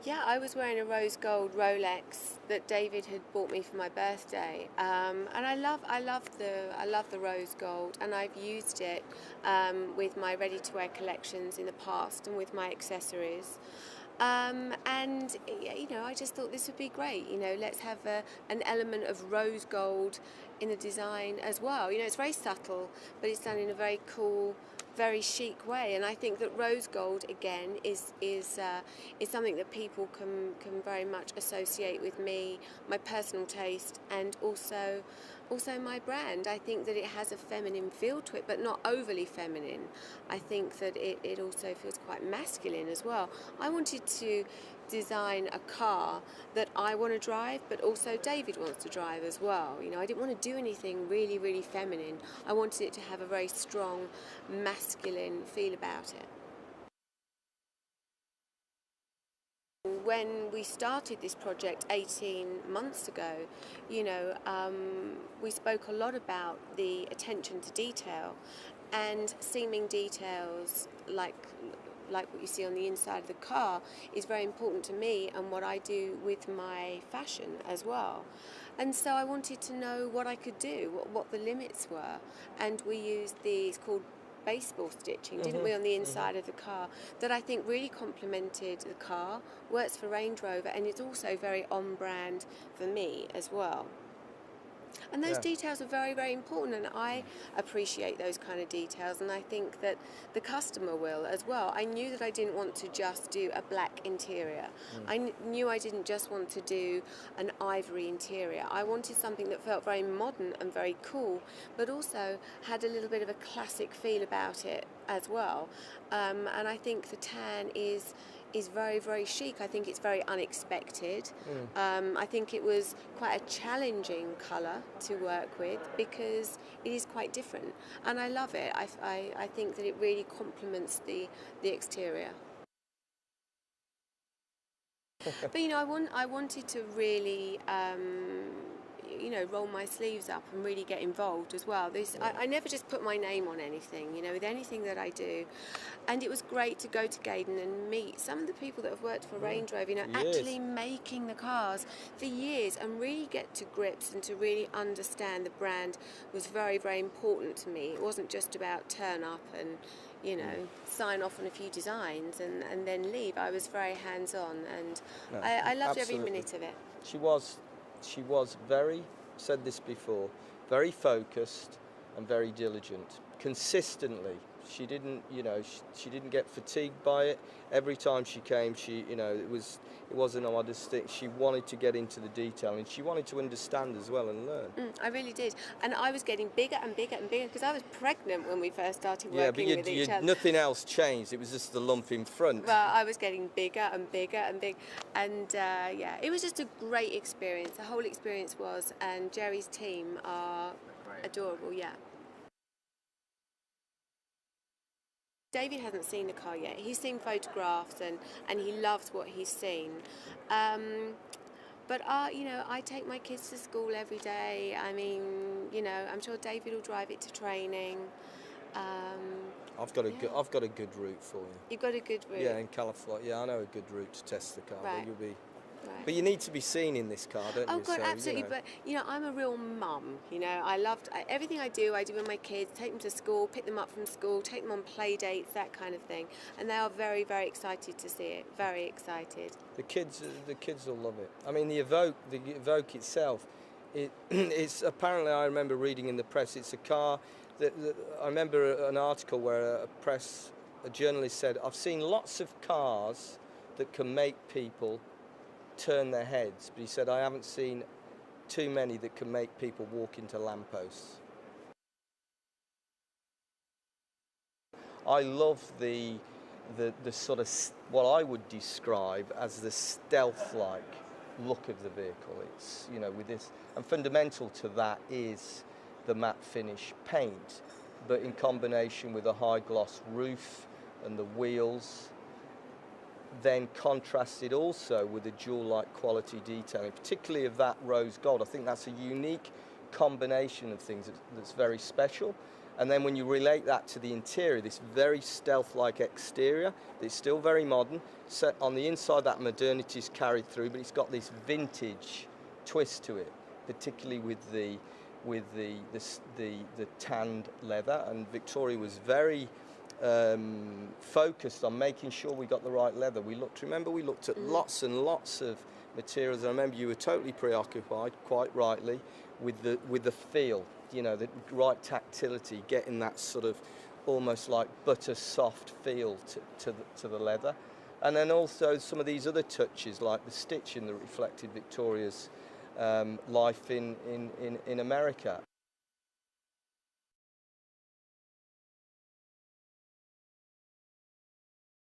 Yeah, I was wearing a rose gold Rolex that David had bought me for my birthday, and I love the rose gold, and I've used it with my ready-to-wear collections in the past and with my accessories. And you know, I just thought this would be great. You know, let's have an element of rose gold in the design as well. You know, it's very subtle, but it's done in a very cool, very chic way. And I think that rose gold again is something that people can very much associate with me, my personal taste, and also my brand. I think that it has a feminine feel to it, but not overly feminine. I think that it also feels quite masculine as well. I wanted to design a car that I want to drive, but also David wants to drive as well. You know, I didn't want to do anything really, really feminine. I wanted it to have a very strong masculine feel about it. When we started this project 18 months ago, you know, we spoke a lot about the attention to detail, and seeming details like what you see on the inside of the car is very important to me and what I do with my fashion as well. And so I wanted to know what I could do, what the limits were, and we used these called baseball stitching, didn't we, on the inside of the car, that I think really complemented the car, works for Range Rover, and it's also very on brand for me as well. And those details are very, very important, and I appreciate those kind of details, and I think that the customer will as well. I knew that I didn't want to just do a black interior. I knew I didn't just want to do an ivory interior. I wanted something that felt very modern and very cool, but also had a little bit of a classic feel about it as well. And I think the tan is very, very chic. I think it's very unexpected. I think it was quite a challenging colour to work with because it is quite different, and I love it. I think that it really complements the exterior. But you know, I wanted to really you know, roll my sleeves up and really get involved as well. I never just put my name on anything, you know, with anything that I do. And it was great to go to Gaydon and meet some of the people that have worked for Range Rover, you know, actually making the cars for years, and really get to grips and to really understand the brand was very, very important to me. It wasn't just about turn up and, you know, sign off on a few designs and then leave. I was very hands-on, and I loved every minute of it. She was very, said this before, very focused and very diligent, consistently. She didn't, you know, she didn't get fatigued by it. Every time she came, you know, it wasn't a modest thing. She wanted to get into the detail, and she wanted to understand as well and learn. I really did, and I was getting bigger and bigger and bigger because I was pregnant when we first started working with each other. Nothing else changed. It was just the lump in front. Well, I was getting bigger and bigger and big, and yeah, it was just a great experience. The whole experience was, and Jerry's team are adorable. Yeah. David hasn't seen the car yet. He's seen photographs and he loves what he's seen. But you know, I take my kids to school every day. I mean, you know, I'm sure David will drive it to training. I've got a good route for you. You've got a good route. Yeah, in California. Yeah, I know a good route to test the car. Right. But you need to be seen in this car, don't you? Oh God, so, absolutely. You know. But you know, I'm a real mum. You know, I loved everything I do with my kids. Take them to school, pick them up from school, take them on play dates, that kind of thing. And they are very, very excited to see it. Very excited. The kids will love it. I mean, the Evoque itself, it's apparently, I remember reading in the press, it's a car that I remember an article where a journalist said, I've seen lots of cars that can make people turn their heads, but he said, I haven't seen too many that can make people walk into lampposts. I love the sort of what I would describe as the stealth-like look of the vehicle. It's, you know, with this, and fundamental to that is the matte finish paint, but in combination with a high gloss roof and the wheels, then contrasted also with the jewel-like quality detailing, particularly of that rose gold. I think that's a unique combination of things that's very special, And then when you relate that to the interior, this very stealth-like exterior, it's still very modern. So on the inside, that modernity is carried through, but it's got this vintage twist to it, particularly with the tanned leather. And Victoria was very focused on making sure we got the right leather. We looked at lots and lots of materials. I remember you were totally preoccupied, quite rightly, with the feel. You know, the right tactility, getting that sort of almost like butter soft feel to the leather. And then also some of these other touches like the stitching that reflected Victoria's life in America.